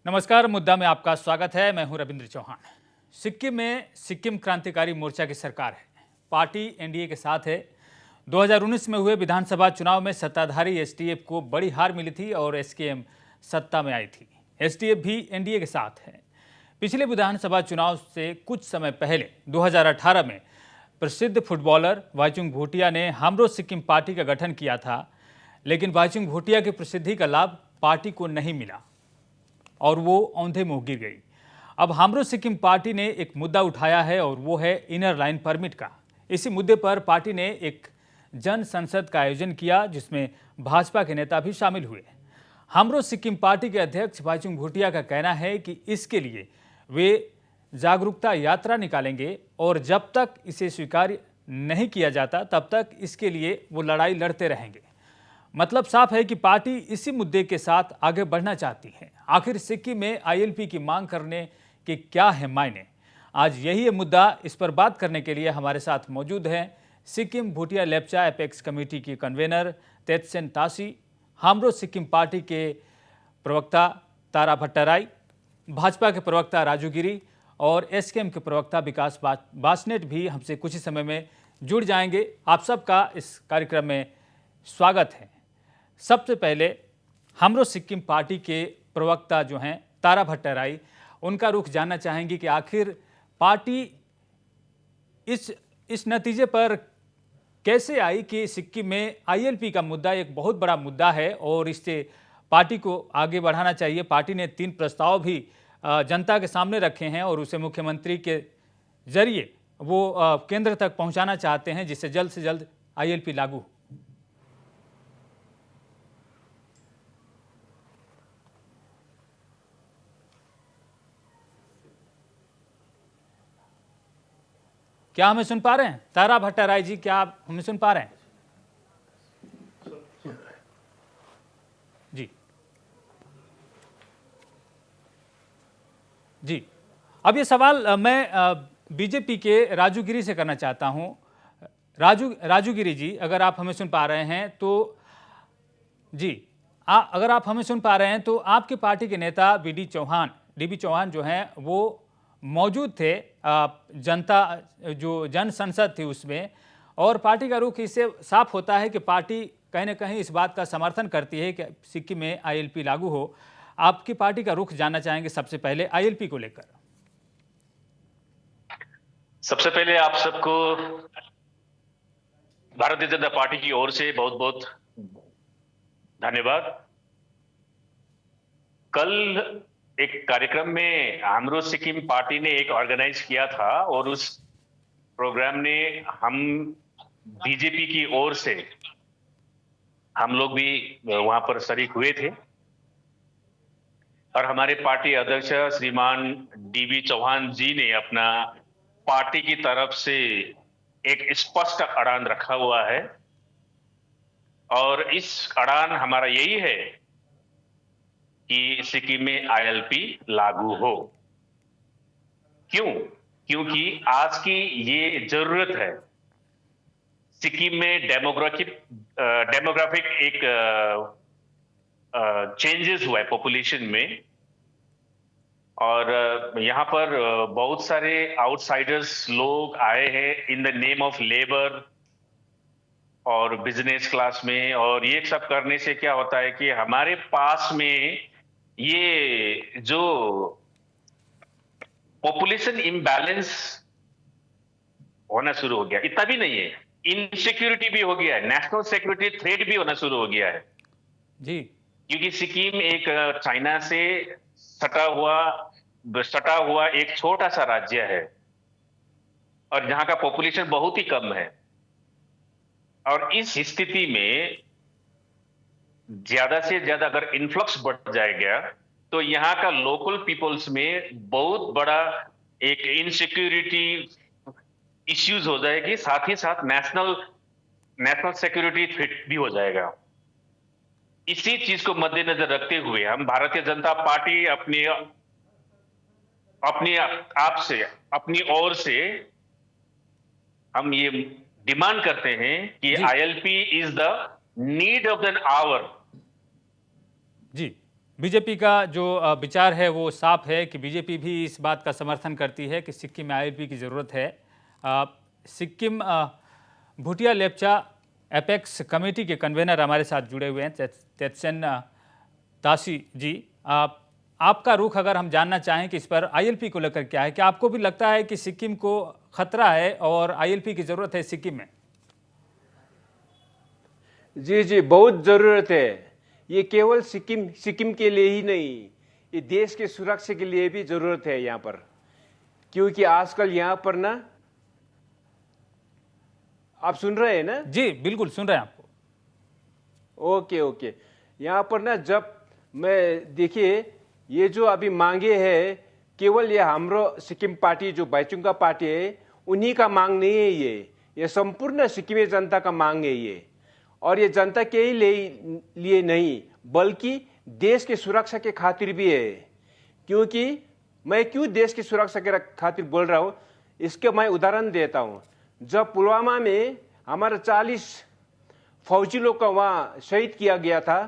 नमस्कार। मुद्दा में आपका स्वागत है। मैं हूं रविंद्र चौहान। सिक्किम में सिक्किम क्रांतिकारी मोर्चा की सरकार है। पार्टी एनडीए के साथ है। 2019 में हुए विधानसभा चुनाव में सत्ताधारी एसडीएफ को बड़ी हार मिली थी और एसकेएम सत्ता में आई थी। एसडीएफ भी एनडीए के साथ है। पिछले विधानसभा चुनाव से कुछ समय पहले 2018 में प्रसिद्ध फुटबॉलर वाइचुंग भूटिया ने हामरो सिक्किम पार्टी का गठन किया था, लेकिन वाइचुंग भूटिया की प्रसिद्धि का लाभ पार्टी को नहीं मिला और वो औंधे मुंह गिर गई। अब हामरो सिक्किम पार्टी ने एक मुद्दा उठाया है और वो है इनर लाइन परमिट का। इसी मुद्दे पर पार्टी ने एक जन संसद का आयोजन किया, जिसमें भाजपा के नेता भी शामिल हुए। हामरो सिक्किम पार्टी के अध्यक्ष वाइचुंग भूटिया का कहना है कि इसके लिए वे जागरूकता यात्रा निकालेंगे और जब तक इसे स्वीकार नहीं किया जाता तब तक इसके लिए वो लड़ाई लड़ते रहेंगे। मतलब साफ है कि पार्टी इसी मुद्दे के साथ आगे बढ़ना चाहती है। आखिर सिक्किम में आईएलपी की मांग करने के क्या है मायने? आज यही है मुद्दा। इस पर बात करने के लिए हमारे साथ मौजूद हैं सिक्किम भूटिया लेप्चा एपेक्स कमेटी की कन्वेनर तेतसेन तासी, हामरो सिक्किम पार्टी के प्रवक्ता तारा भट्टराई, भाजपा के प्रवक्ता राजू गिरी और एसकेएम के प्रवक्ता विकास बासनेट भी हमसे कुछ ही समय में जुड़ जाएंगे। आप सबका इस कार्यक्रम में स्वागत है। सबसे पहले हामरो सिक्किम पार्टी के प्रवक्ता जो हैं तारा भट्टराई, उनका रुख जानना चाहेंगे कि आखिर पार्टी इस नतीजे पर कैसे आई कि सिक्किम में आईएलपी का मुद्दा एक बहुत बड़ा मुद्दा है और इससे पार्टी को आगे बढ़ाना चाहिए। पार्टी ने 3 प्रस्ताव भी जनता के सामने रखे हैं और उसे मुख्यमंत्री के जरिए वो केंद्र तक पहुंचाना चाहते हैं, जिससे जल्द से जल्द आईएलपी लागू हो। क्या हमें सुन पा रहे हैं? तारा भट्टराई जी, क्या आप हमें सुन पा रहे हैं? जी जी। अब ये सवाल मैं बीजेपी के राजू गिरी से करना चाहता हूं। राजू गिरी जी, अगर आप हमें सुन पा रहे हैं तो जी, अगर आप हमें सुन पा रहे हैं तो आपकी पार्टी के नेता डीबी चौहान जो हैं वो मौजूद थे जनता जो जन संसद थी उसमें, और पार्टी का रुख इससे साफ होता है कि पार्टी कहीं ना कहीं इस बात का समर्थन करती है कि सिक्किम में आईएलपी लागू हो। आपकी पार्टी का रुख जानना चाहेंगे सबसे पहले आईएलपी को लेकर। सबसे पहले आप सबको भारतीय जनता पार्टी की ओर से बहुत बहुत धन्यवाद। कल एक कार्यक्रम में हामरो सिक्किम पार्टी ने एक ऑर्गेनाइज किया था और उस प्रोग्राम ने हम बीजेपी की ओर से हम लोग भी वहां पर शरीक हुए थे और हमारे पार्टी अध्यक्ष श्रीमान डीबी चौहान जी ने अपना पार्टी की तरफ से एक स्पष्ट अड़ान रखा हुआ है और इस अड़ान हमारा यही है कि सिक्किम में आईएलपी लागू हो। क्यों? क्योंकि आज की ये जरूरत है। सिक्किम में डेमोग्राफिक एक चेंजेस हुआ है पॉपुलेशन में और यहाँ पर बहुत सारे आउटसाइडर्स लोग आए हैं in the name of labour और बिजनेस क्लास में, और ये सब करने से क्या होता है कि हमारे पास में ये जो पॉपुलेशन इम्बैलेंस होना शुरू हो गया। इतना भी नहीं है, इनसिक्योरिटी भी हो गया है, नेशनल सिक्योरिटी थ्रेट भी होना शुरू हो गया है जी। क्योंकि सिक्किम एक चाइना से सटा हुआ एक छोटा सा राज्य है और जहां का पॉपुलेशन बहुत ही कम है। और इस स्थिति में ज्यादा से ज्यादा अगर इन्फ्लक्स बढ़ जाएगा तो यहाँ का लोकल पीपल्स में बहुत बड़ा एक इनसिक्योरिटी इश्यूज हो जाएगी, साथ ही साथ नेशनल सिक्योरिटी थ्रेट भी हो जाएगा। इसी चीज को मद्देनजर रखते हुए हम भारतीय जनता पार्टी अपनी ओर से हम ये डिमांड करते हैं कि ILP is the need of an hour. जी, बीजेपी का जो विचार है वो साफ है कि बीजेपी भी इस बात का समर्थन करती है कि सिक्किम में आईएलपी की ज़रूरत है। सिक्किम भूटिया लेप्चा एपेक्स कमेटी के कन्वेनर हमारे साथ जुड़े हुए हैं, तेत्सेन तासी जी। आपका रुख अगर हम जानना चाहें कि इस पर आईएलपी को लेकर क्या है, क्या आपको भी लगता है कि सिक्किम को खतरा है और आईएलपी की ज़रूरत है सिक्किम में? जी जी, बहुत ज़रूरत है। ये केवल सिक्किम के लिए ही नहीं, ये देश के सुरक्षा के लिए भी ज़रूरत है यहाँ पर, क्योंकि आजकल यहाँ पर ना, आप सुन रहे हैं ना? जी बिल्कुल सुन रहे हैं आपको। ओके ओके, यहाँ पर ना जब मैं देखिए ये जो अभी मांगे है, केवल ये हाम्रो सिक्किम पार्टी जो बाइचुंगा पार्टी है उन्हीं का मांग नहीं है, ये संपूर्ण सिक्किमी जनता का मांग है ये। और ये जनता के ही लिए नहीं बल्कि देश की सुरक्षा के खातिर भी है। क्योंकि मैं क्यों देश की सुरक्षा के खातिर बोल रहा हूँ, इसके मैं उदाहरण देता हूँ। जब पुलवामा में हमारा 40 फौजी लोग का वहाँ शहीद किया गया था,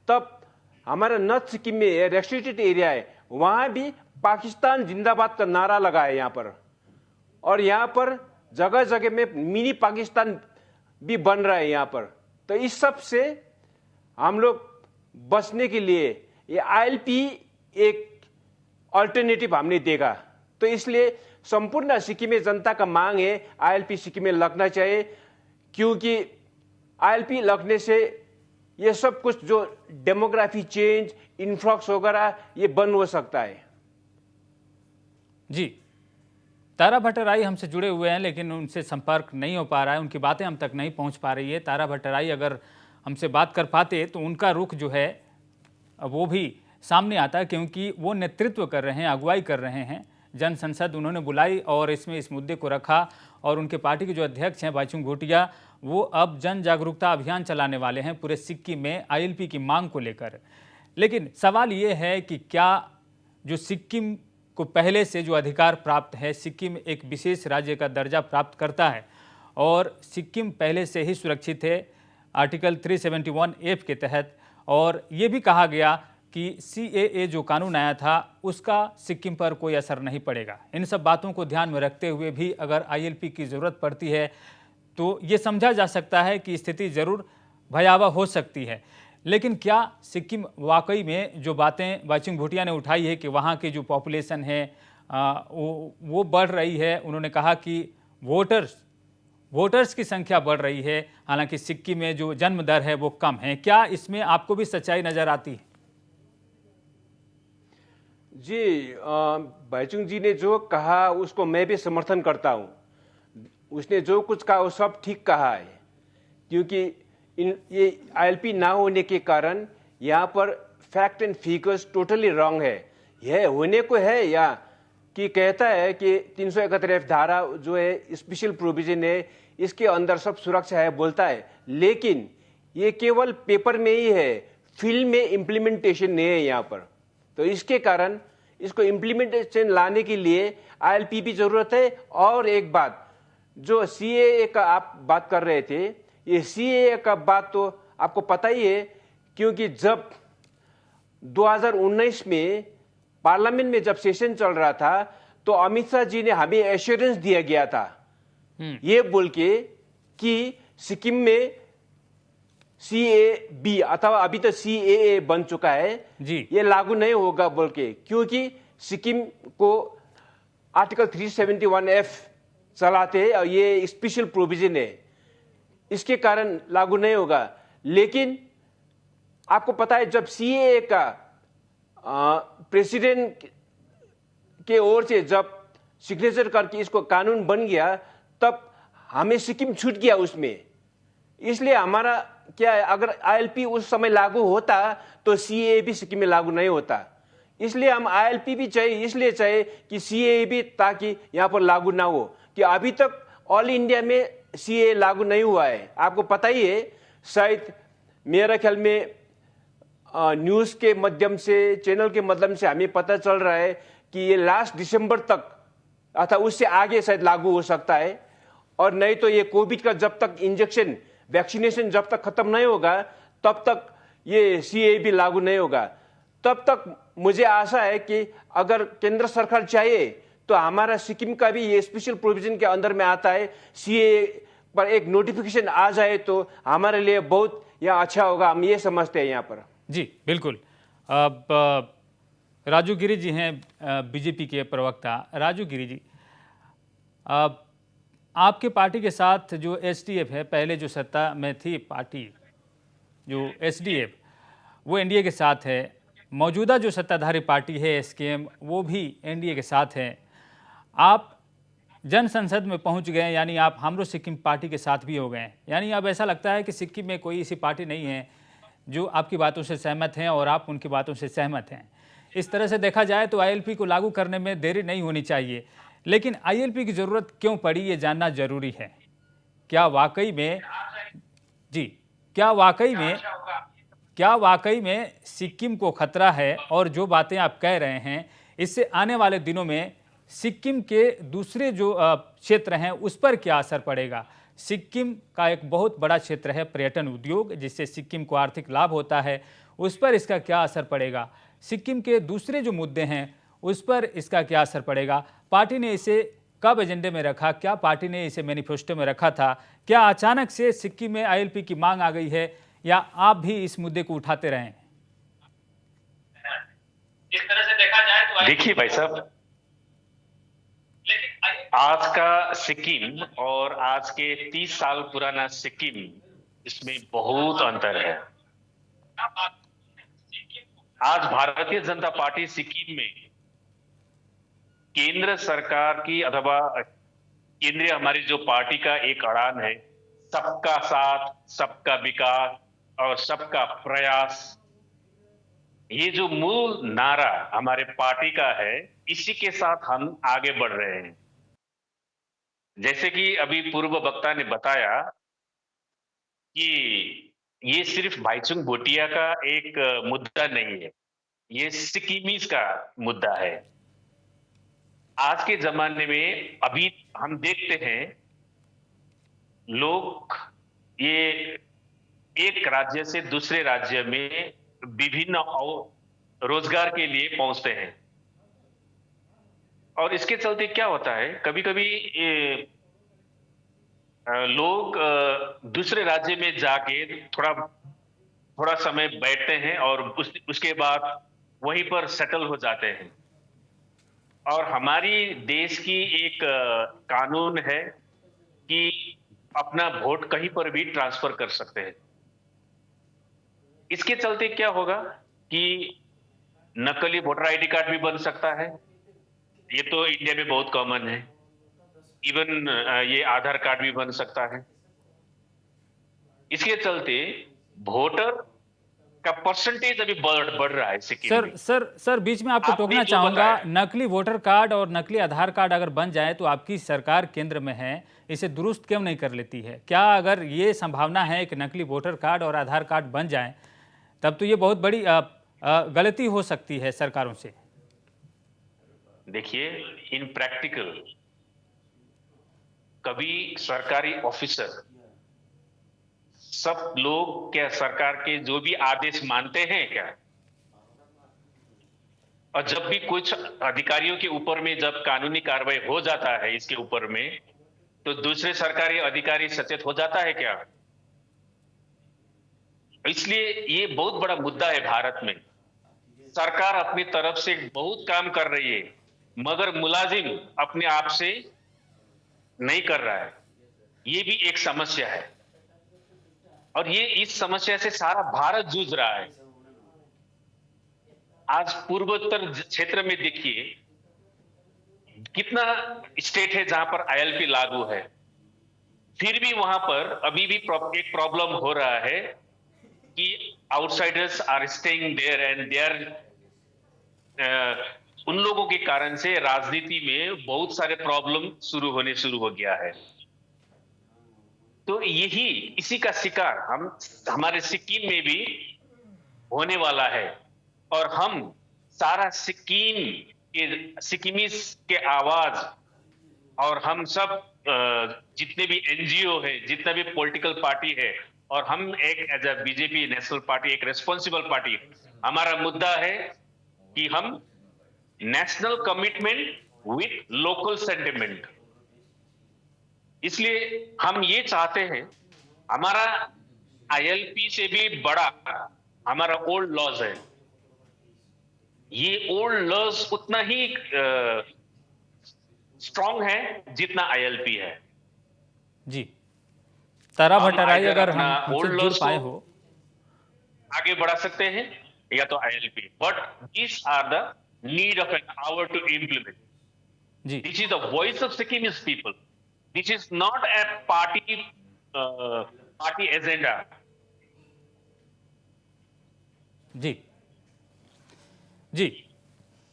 तब हमारा नॉर्थ सिक्किम में रेस्ट्रिक्टेड एरिया है, वहाँ भी पाकिस्तान जिंदाबाद का नारा लगा है यहाँ पर। और यहाँ पर जगह जगह में मिनी पाकिस्तान भी बन रहा है यहाँ पर। तो इस सब से हम लोग बचने के लिए ये आईएलपी एक अल्टरनेटिव हमने देखा। तो इसलिए संपूर्ण सिक्किमी जनता का मांग है आईएलपी सिक्किम में लगना चाहिए, क्योंकि आईएलपी लगने से ये सब कुछ जो डेमोग्राफी चेंज, इन्फ्लक्स वगैरह ये बंद हो सकता है। जी, तारा भट्टराई हमसे जुड़े हुए हैं लेकिन उनसे संपर्क नहीं हो पा रहा है, उनकी बातें हम तक नहीं पहुंच पा रही है। तारा भट्टराई अगर हमसे बात कर पाते तो उनका रुख जो है वो भी सामने आता है, क्योंकि वो नेतृत्व कर रहे हैं, अगुवाई कर रहे हैं। जन संसद उन्होंने बुलाई और इसमें इस मुद्दे को रखा, और उनके पार्टी के जो अध्यक्ष हैं बाइचुंग भूटिया, वो अब जन जागरूकता अभियान चलाने वाले हैं पूरे सिक्किम में आईएलपी की मांग को लेकर। लेकिन सवाल ये है कि क्या जो सिक्किम को पहले से जो अधिकार प्राप्त है, सिक्किम एक विशेष राज्य का दर्जा प्राप्त करता है और सिक्किम पहले से ही सुरक्षित है आर्टिकल 371F के तहत, और ये भी कहा गया कि CAA जो कानून आया था उसका सिक्किम पर कोई असर नहीं पड़ेगा। इन सब बातों को ध्यान में रखते हुए भी अगर आईएलपी की ज़रूरत पड़ती है तो ये समझा जा सकता है कि स्थिति ज़रूर भयावह हो सकती है। लेकिन क्या सिक्किम वाकई में जो बातें बाइचुंग भूटिया ने उठाई है कि वहाँ की जो पॉपुलेशन है वो बढ़ रही है, उन्होंने कहा कि वोटर्स की संख्या बढ़ रही है, हालांकि सिक्किम में जो जन्म दर है वो कम है, क्या इसमें आपको भी सच्चाई नज़र आती है? जी, बाइचुंग जी ने जो कहा उसको मैं भी समर्थन करता हूँ। उसने जो कुछ कहा वो सब ठीक कहा है, क्योंकि ये आईएलपी ना होने के कारण यहाँ पर fact and figures totally wrong है। यह होने को है या कि कहता है कि 371F धारा जो है स्पेशल प्रोविजन है, इसके अंदर सब सुरक्षा है बोलता है, लेकिन ये केवल पेपर में ही है, फील्ड में इम्प्लीमेंटेशन नहीं है यहाँ पर। तो इसके कारण इसको इम्प्लीमेंटेशन लाने के लिए आईएलपी भी जरूरत है। और एक बात, जो CAA का आप बात कर रहे थे, ये CAA का बात तो आपको पता ही है, क्योंकि जब 2019 में पार्लियामेंट में जब सेशन चल रहा था तो अमित शाह जी ने हमें एश्योरेंस दिया गया था ये बोल के कि सिक्किम में CAB अथवा अभी तो CAA बन चुका है जी, ये लागू नहीं होगा बोल के, क्योंकि सिक्किम को आर्टिकल 371F चलाते हैं और ये स्पेशल प्रोविजन है, इसके कारण लागू नहीं होगा। लेकिन आपको पता है जब CAA का प्रेसिडेंट के ओर से जब सिग्नेचर करके इसको कानून बन गया, तब हमें सिक्किम छूट गया उसमें। इसलिए हमारा क्या है, अगर आईएलपी उस समय लागू होता तो CAA भी सिक्किम में लागू नहीं होता। इसलिए हम आईएलपी भी चाहिए, इसलिए चाहिए कि CAA भी, ताकि यहाँ पर लागू ना हो। कि अभी तक ऑल इंडिया में CAA लागू नहीं हुआ है, आपको पता ही है। शायद मेरा ख्याल में न्यूज़ के माध्यम से, चैनल के माध्यम से हमें पता चल रहा है कि ये लास्ट दिसंबर तक अथवा उससे आगे शायद लागू हो सकता है। और नहीं तो ये कोविड का जब तक इंजेक्शन, वैक्सीनेशन जब तक खत्म नहीं होगा तब तक ये CAA भी लागू नहीं होगा। तब तक मुझे आशा है कि अगर केंद्र सरकार चाहे तो हमारा सिक्किम का भी ये स्पेशल प्रोविजन के अंदर में आता है, सीए पर एक नोटिफिकेशन आ जाए तो हमारे लिए बहुत यह अच्छा होगा, हम ये समझते हैं यहाँ पर। जी बिल्कुल। अब राजू गिरी जी हैं बीजेपी के प्रवक्ता। राजू गिरी जी, अब आपके पार्टी के साथ जो एसडीएफ है, पहले जो सत्ता में थी पार्टी जो एसडीएफ, वो एनडीए के साथ है। मौजूदा जो सत्ताधारी पार्टी है एसकेएम, वो भी एनडीए के साथ है। आप जन संसद में पहुंच गए, यानी आप हमरो सिक्किम पार्टी के साथ भी हो गए। यानी अब ऐसा लगता है कि सिक्किम में कोई ऐसी पार्टी नहीं है जो आपकी बातों से सहमत हैं और आप उनकी बातों से सहमत हैं। इस तरह से देखा जाए तो आईएलपी को लागू करने में देरी नहीं होनी चाहिए, लेकिन आईएलपी की ज़रूरत क्यों पड़ी, ये जानना जरूरी है। क्या वाकई में जी क्या वाकई में सिक्किम को खतरा है, और जो बातें आप कह रहे हैं इससे आने वाले दिनों में सिक्किम के दूसरे जो क्षेत्र हैं उस पर क्या असर पड़ेगा? सिक्किम का एक बहुत बड़ा क्षेत्र है पर्यटन उद्योग, जिससे सिक्किम को आर्थिक लाभ होता है, उस पर इसका क्या असर पड़ेगा? सिक्किम के दूसरे जो मुद्दे हैं उस पर इसका क्या असर पड़ेगा? पार्टी ने इसे कब एजेंडे में रखा? क्या पार्टी ने इसे मैनिफेस्टो में रखा था? क्या अचानक से सिक्किम में आईएलपी की मांग आ गई है, या आप भी इस मुद्दे को उठाते रहें? इस तरह से देखा जाए तो देखिए भाई साहब, आज का सिक्किम और आज के 30 साल पुराना सिक्किम, इसमें बहुत अंतर है। आज भारतीय जनता पार्टी सिक्किम में केंद्र सरकार की अथवा केंद्रीय हमारी जो पार्टी का एक अड़ान है, सबका साथ, सबका विकास और सबका प्रयास, ये जो मूल नारा हमारे पार्टी का है, इसी के साथ हम आगे बढ़ रहे हैं। जैसे कि अभी पूर्व वक्ता ने बताया कि ये सिर्फ भाईचुंग भूटिया का एक मुद्दा नहीं है, ये सिक्किमीज का मुद्दा है। आज के जमाने में अभी हम देखते हैं लोग ये एक राज्य से दूसरे राज्य में विभिन्न रोजगार के लिए पहुंचते हैं, और इसके चलते क्या होता है, कभी कभी लोग दूसरे राज्य में जाके थोड़ा समय बैठते हैं और उसके बाद वहीं पर सेटल हो जाते हैं। और हमारी देश की एक कानून है कि अपना वोट कहीं पर भी ट्रांसफर कर सकते हैं। इसके चलते क्या होगा कि नकली वोटर आईडी कार्ड भी बन सकता है, ये तो इंडिया में बहुत कॉमन है। इवन ये आधार कार्ड भी बन सकता है। इसके चलते वोटर का परसेंटेज अभी बढ़ रहा है सिक्किम में। सर बीच में आपको टोकना चाहूंगा। नकली वोटर कार्ड और नकली आधार कार्ड अगर बन जाए तो आपकी सरकार केंद्र में है, इसे दुरुस्त क्यों नहीं कर लेती है? क्या अगर ये संभावना है कि नकली वोटर कार्ड और आधार कार्ड बन जाए, तब तो ये बहुत बड़ी गलती हो सकती है सरकारों से। देखिए, इन प्रैक्टिकल कभी सरकारी ऑफिसर सब लोग क्या सरकार के जो भी आदेश मानते हैं क्या? और जब भी कुछ अधिकारियों के ऊपर में जब कानूनी कार्रवाई हो जाता है इसके ऊपर में, तो दूसरे सरकारी अधिकारी सचेत हो जाता है क्या? इसलिए ये बहुत बड़ा मुद्दा है भारत में। सरकार अपनी तरफ से बहुत काम कर रही है, मगर मुलाजिम अपने आप से नहीं कर रहा है। ये भी एक समस्या है, और ये इस समस्या से सारा भारत जूझ रहा है। आज पूर्वोत्तर क्षेत्र में देखिए कितना स्टेट है जहां पर आईएलपी लागू है, फिर भी वहां पर अभी भी एक प्रॉब्लम हो रहा है कि outsiders are staying there and they are उन लोगों के कारण से राजनीति में बहुत सारे प्रॉब्लम शुरू हो गया है। तो यही इसी का शिकार हम हमारे सिक्किम में भी होने वाला है, और हम सारा सिक्किमीज के आवाज, और हम सब जितने भी एनजीओ है, जितना भी पॉलिटिकल पार्टी है, और हम एक as a BJP national party एक रेस्पॉन्सिबल पार्टी, हमारा मुद्दा है कि हम national commitment with local sentiment, इसलिए हम ये चाहते हैं हमारा आईएलपी से भी बड़ा हमारा ओल्ड लॉज है। ये ओल्ड लॉज उतना ही स्ट्रांग है जितना आईएलपी है। जी, तारा हम भट्टराई, अगर अगर अपना हम ओल्ड हमसे जुड़ लॉज पाए को हो। आगे बढ़ा सकते हैं या तो ILP, but these are the need of an hour to implement. जी This is the voice of Sikkimese people. This is not a party agenda. जी जी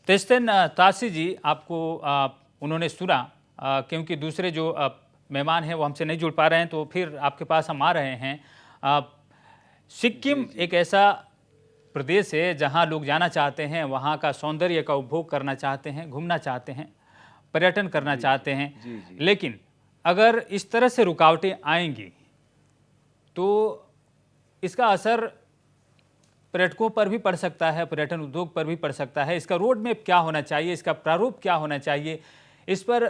तेस्तेन तासी जी, आपको उन्होंने सुना, क्योंकि दूसरे जो मेहमान हैं वो हमसे नहीं जुड़ पा रहे हैं, तो फिर आपके पास हम आ रहे हैं। सिक्किम एक ऐसा प्रदेश है जहां लोग जाना चाहते हैं, वहां का सौंदर्य का उपभोग करना चाहते हैं, घूमना चाहते हैं, पर्यटन करना चाहते हैं। लेकिन अगर इस तरह से रुकावटें आएंगी तो इसका असर पर्यटकों पर भी पड़ सकता है, पर्यटन उद्योग पर भी पड़ सकता है। इसका रोड मैप क्या होना चाहिए, इसका प्रारूप क्या होना चाहिए, इस पर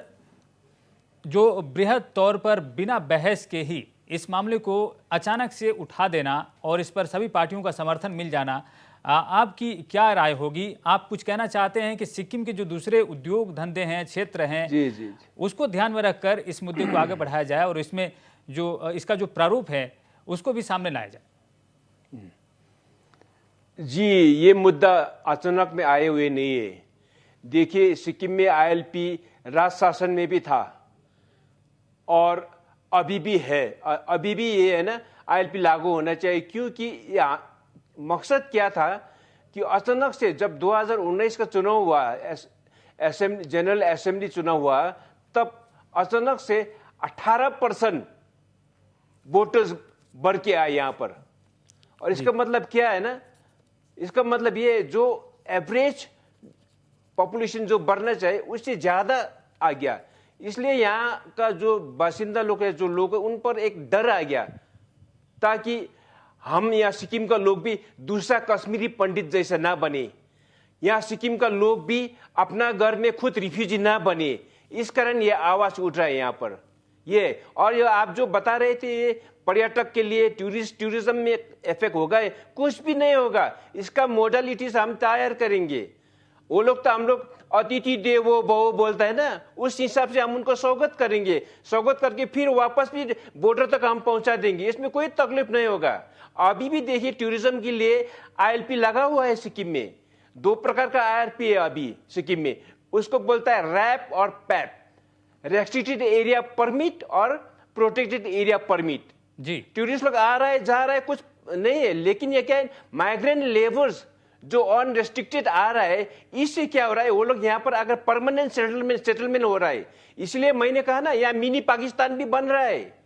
जो बृहद तौर पर बिना बहस के ही इस मामले को अचानक से उठा देना और इस पर सभी पार्टियों का समर्थन मिल जाना, आपकी क्या राय होगी? आप कुछ कहना चाहते हैं कि सिक्किम के जो दूसरे उद्योग धंधे हैं, क्षेत्र हैं, जी। उसको ध्यान में रखकर इस मुद्दे को आगे बढ़ाया जाए और इसमें जो इसका जो प्रारूप है उसको भी सामने लाया जाए। जी, ये मुद्दा अचानक में आए हुए नहीं है। देखिए, सिक्किम में आईएलपी राज शासन में भी था और अभी भी है। अभी भी ये है ना, आईएलपी लागू होना चाहिए, क्योंकि मकसद क्या था कि अचानक से जब 2019 का चुनाव हुआ, जनरल असेंबली चुनाव हुआ, तब अचानक से 18% वोटर्स बढ़ के आए यहाँ पर। और इसका मतलब क्या है ना, इसका मतलब ये जो एवरेज पॉपुलेशन जो बढ़ना चाहिए उससे ज्यादा आ गया। इसलिए यहाँ का जो बासिंदा लोग है, जो लोग है, उन पर एक डर आ गया, ताकि हम यहाँ सिक्किम का लोग भी दूसरा कश्मीरी पंडित जैसा ना बने, यहाँ सिक्किम का लोग भी अपना घर में खुद रिफ्यूजी ना बने। इस कारण ये आवाज उठ रहा है यहाँ पर ये। और ये आप जो बता रहे थे, ये पर्यटक के लिए टूरिज्म में इफेक्ट होगा, कुछ भी नहीं होगा। इसका मोडालिटीज हम तैयार करेंगे। वो लोग तो हम लोग अतिथि देवो भव बोलता है ना, उस हिसाब से हम उनको स्वागत करेंगे। स्वागत करके फिर वापस भी बॉर्डर तक हम पहुंचा देंगे, इसमें कोई तकलीफ नहीं होगा। अभी भी देखिए, टूरिज्म के लिए आईएलपी लगा हुआ है सिक्किम में। 2 प्रकार का आईएलपी है अभी सिक्किम में, उसको बोलता है रैप और पैप, रेस्ट्रिक्टेड एरिया परमिट और प्रोटेक्टेड एरिया परमिट। जी, टूरिस्ट लोग आ रहा है, जा रहा है, कुछ नहीं है। लेकिन ये क्या है, माइग्रेंट लेबर्स जो अनरेस्ट्रिक्टेड आ रहा है, इससे क्या हो रहा है, वो लोग यहाँ पर अगर परमानेंट सेटलमेंट हो रहा है। इसलिए मैंने कहा ना, यहाँ मिनी पाकिस्तान भी बन रहा है।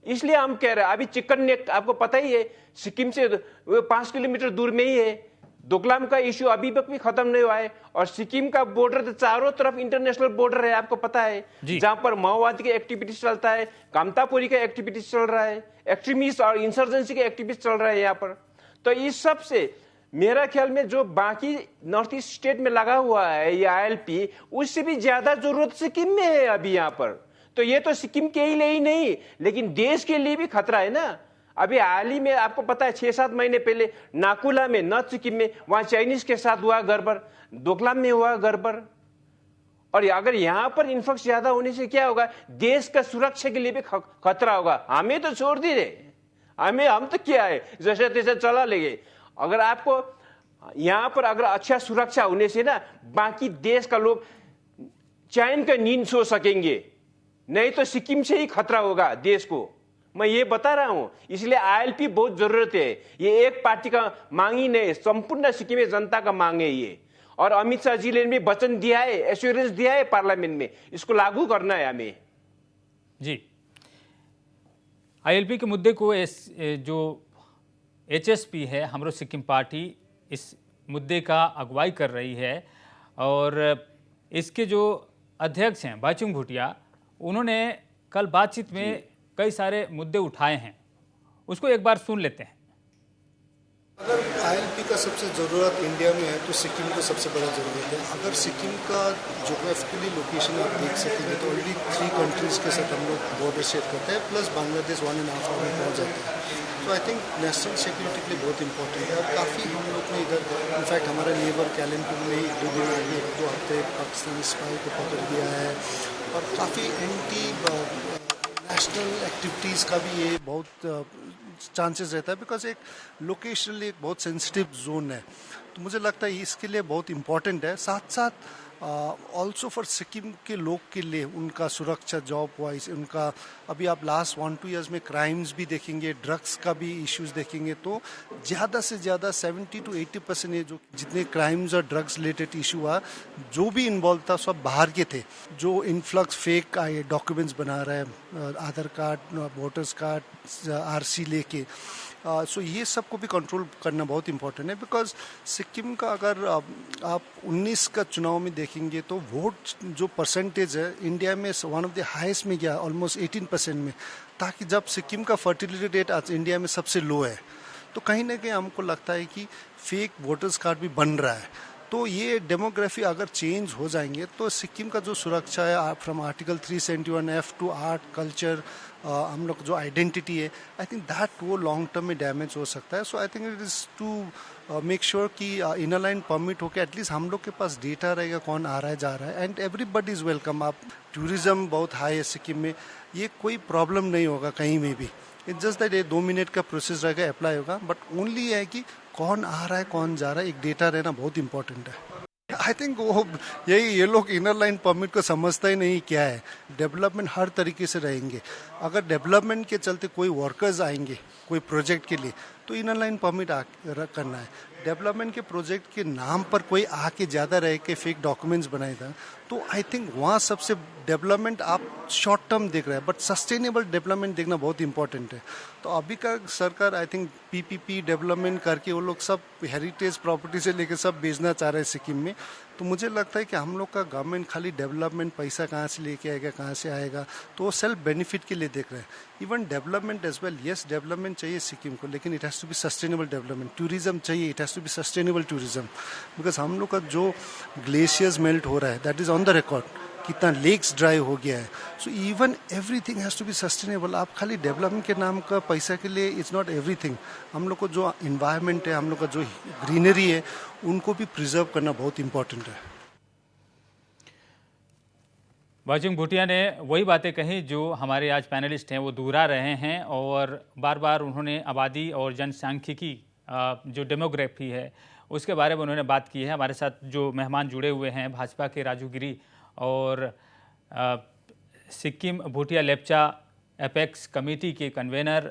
इसलिए हम कह रहे हैं, अभी चिकन नेक आपको पता ही है, सिक्किम से 5 किलोमीटर दूर में ही है। दोकलाम का इश्यू अभी तक भी खत्म नहीं हुआ है। और सिक्किम का बॉर्डर तो चारों तरफ इंटरनेशनल बॉर्डर है, आपको पता है, जहां पर माओवादी के एक्टिविटीज चलता है, कामतापुरी का एक्टिविटीज चल रहा है, एक्सट्रीमिस्ट और इंसर्जेंसी के एक्टिविटीज चल रहा है यहाँ पर। तो इस सब से मेरा ख्याल में जो बाकी नॉर्थ ईस्ट स्टेट में लगा हुआ है ये आईएलपी, उससे भी ज्यादा जरूरत सिक्किम में है अभी यहाँ पर। तो ये तो सिक्किम के ही लिए ही नहीं, लेकिन देश के लिए भी खतरा है ना। अभी हाल ही में आपको पता है, 6-7 महीने पहले नाकुला में, नॉर्थ सिक्किम में, वहां चाइनीज के साथ हुआ गड़बड़, दोकलाम में हुआ गड़बड़। और अगर यहां पर इन्फेक्शन ज्यादा होने से क्या होगा, देश का सुरक्षा के लिए भी खतरा होगा। हमें तो छोड़ दीजिए, हम तो क्या है, जैसे तैसे चला लेंगे। अगर आपको यहां पर अगर अच्छा सुरक्षा होने से ना, बाकी देश का लोग चैन का नींद सो सकेंगे, नहीं तो सिक्किम से ही खतरा होगा देश को। मैं ये बता रहा हूं, इसलिए आईएलपी बहुत जरूरत है। ये एक पार्टी का मांग ही नहीं, संपूर्ण सिक्किम जनता का मांग है ये। और अमित शाह जी ने भी वचन दिया है, एश्योरेंस दिया है पार्लियामेंट में, इसको लागू करना है हमें। जी, आईएलपी के मुद्दे को जो एचएसपी है, हमरो सिक्किम पार्टी, इस मुद्दे का अगुवाई कर रही है। और इसके जो अध्यक्ष हैं बाचुंग भूटिया, उन्होंने कल बातचीत में कई सारे मुद्दे उठाए हैं, उसको एक बार सुन लेते हैं। अगर आईएलपी का सबसे ज़रूरत इंडिया में है तो सिक्किम को सबसे बड़ा ज़रूरत है। अगर सिक्किम का जोग्राफिकली लोकेशन आप देख सकेंगे तो ऑलरेडी 3 कंट्रीज़ के साथ हम लोग बॉर्डर शेयर करते हैं, प्लस बांग्लादेश 1.5 आवर में पहुँच जाते हैं। तो आई थिंक नेशनल सिक्योरिटी के लिए बहुत इंपॉर्टेंट है। और काफ़ी हम लोग ने इधर इनफैक्ट हमारे नेबर कालिम्पोंग में ही 2 दिन आगे 2 हफ्ते पाकिस्तानी स्पाई को पकड़ दिया है, और काफ़ी एंटी नेशनल एक्टिविटीज़ का भी ये बहुत चांसेस रहता है, बिकॉज एक लोकेशनली एक बहुत सेंसिटिव जोन है। तो मुझे लगता है इसके लिए बहुत इम्पोर्टेंट है। साथ साथ ऑल्सो फॉर सिक्किम के लोग के लिए उनका सुरक्षा जॉब वाइज उनका, अभी आप लास्ट 1-2 ईयर्स में क्राइम्स भी देखेंगे, ड्रग्स का भी इश्यूज देखेंगे, तो ज़्यादा से ज़्यादा 70 to 80% ये जो जितने क्राइम्स और ड्रग्स रिलेटेड इशू हुआ, जो भी इन्वॉल्व था सब बाहर के थे। जो इन्फ्लक्स फेक आए डॉक्यूमेंट्स बना रहे हैं, आधार कार्ड, वोटर्स कार्ड, आरसी लेके, सो ये सबको भी कंट्रोल करना बहुत इंपॉर्टेंट है। बिकॉज सिक्किम का अगर आप 19 का चुनाव में देखेंगे तो वोट जो परसेंटेज है इंडिया में वन ऑफ द हाईएस्ट में गया, ऑलमोस्ट 18% में, ताकि जब सिक्किम का फर्टिलिटी रेट आज इंडिया में सबसे लो है, तो कहीं ना कहीं हमको लगता है कि फेक वोटर्स कार्ड भी बन रहा है। तो ये डेमोग्राफी अगर चेंज हो जाएंगे तो सिक्किम का जो सुरक्षा है from article 371F to art culture, हम लोग जो आइडेंटिटी है, आई थिंक दैट वो लॉन्ग टर्म में डैमेज हो सकता है। So I think it is to make sure कि इनर लाइन परमिट होकर एटलीस्ट हम लोग के पास डेटा रहेगा कौन आ रहा है जा रहा है, एंड एवरीबडी इज़ वेलकम। आप टूरिज्म बहुत हाई है सिक्किम में, ये कोई प्रॉब्लम नहीं होगा कहीं में भी। इट्स जस्ट दैट ये 2 मिनट का प्रोसेस रहेगा, अप्लाई होगा, बट ओनली है कि कौन आ रहा है कौन जा रहा है, एक डेटा रहना बहुत इंपॉर्टेंट है। आई थिंक वो ये लोग इनर लाइन परमिट को समझता ही नहीं क्या है। डेवलपमेंट हर तरीके से रहेंगे। अगर डेवलपमेंट के चलते कोई वर्कर्स आएंगे कोई प्रोजेक्ट के लिए तो इनर लाइन परमिट करना है। डेवलपमेंट के प्रोजेक्ट के नाम पर कोई आके ज़्यादा रह के फेक डॉक्यूमेंट्स बनाएगा, तो आई थिंक वहाँ सबसे डेवलपमेंट आप शॉर्ट टर्म देख रहे हैं, बट सस्टेनेबल डेवलपमेंट देखना बहुत इंपॉर्टेंट है। तो अभी का सरकार आई थिंक पीपीपी डेवलपमेंट करके वो लोग सब हेरिटेज प्रॉपर्टी से लेके सब बेचना चाह रहे हैं सिक्किम में। तो मुझे लगता है कि हम लोग का गवर्नमेंट खाली डेवलपमेंट पैसा कहाँ से लेके आएगा कहाँ से आएगा, तो वो सेल्फ बेनिफिट के लिए देख रहे हैं। Even development as well, yes development चाहिए सिक्किम को, लेकिन it has to be sustainable development. Tourism चाहिए, it has to be sustainable tourism, because हम लोग का जो ग्लेशियर्स मेल्ट हो रहा है that is on the record, कितना लेक्स ड्राई हो गया है। So even everything has to be sustainable. आप खाली डेवलपमेंट के नाम का पैसा के लिए इट्स नॉट एवरीथिंग। हम लोग को जो इन्वायरमेंट है, हम लोग का जो ग्रीनरी है, उनको भी प्रिजर्व करना बहुत इंपॉर्टेंट है। बाइचुंग भूटिया ने वही बातें कही जो हमारे आज पैनलिस्ट हैं वो दोहरा रहे हैं, और बार बार उन्होंने आबादी और जनसांख्यिकी जो डेमोग्राफी है उसके बारे में उन्होंने बात की है। हमारे साथ जो मेहमान जुड़े हुए हैं भाजपा के राजू गिरी और सिक्किम भूटिया लेप्चा एपेक्स कमेटी के कन्वेनर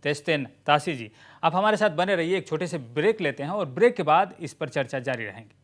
तेस्तेन तासी जी, आप हमारे साथ बने रहिए। एक छोटे से ब्रेक लेते हैं और ब्रेक के बाद इस पर चर्चा जारी रहेंगी।